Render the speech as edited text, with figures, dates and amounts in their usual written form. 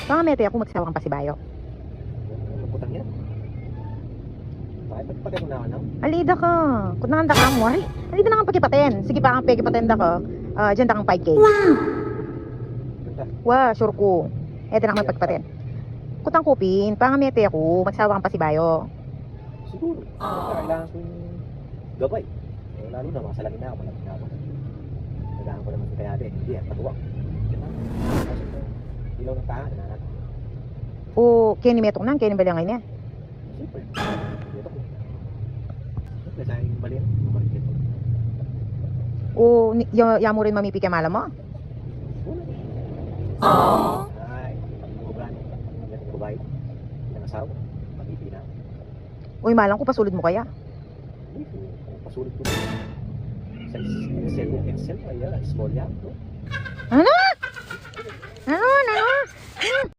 Baka mete ako magsawang pasibayo. Putang yan. Bakit pagpatay mo na ano? Alida ka. Kung nakanda ka mo, ay, alida na kang pakipaten. Sige pa kang pakipaten da ka. Diyan da kang 5K. Ganda. Wow, sure ko. Eto na kang pagpaten. Kutang kupin, pangamete ako, magsawa kang pasibayo. Siguro. Kailangan kong gabay. Lalo na mga salangin na ako. Malapit na ako. Kailangan ko naman kaya din. Hindi yan, patuwak. Ilaw ng tahan. O, kaya ni metong nang, kaya ni balangay niya. Siyempre. Dito ko. Siyempre, sa aking balin. Marikit. O, ya mo rin mamipi ka mala mo? Ay, pag-uubran. Yan ang babae. Pinangasaw. Pag-ipi na. Uy, malang ko, pasulod mo kaya. Pasulit ko sa Excel, ay small yan. No? Ano? Ano?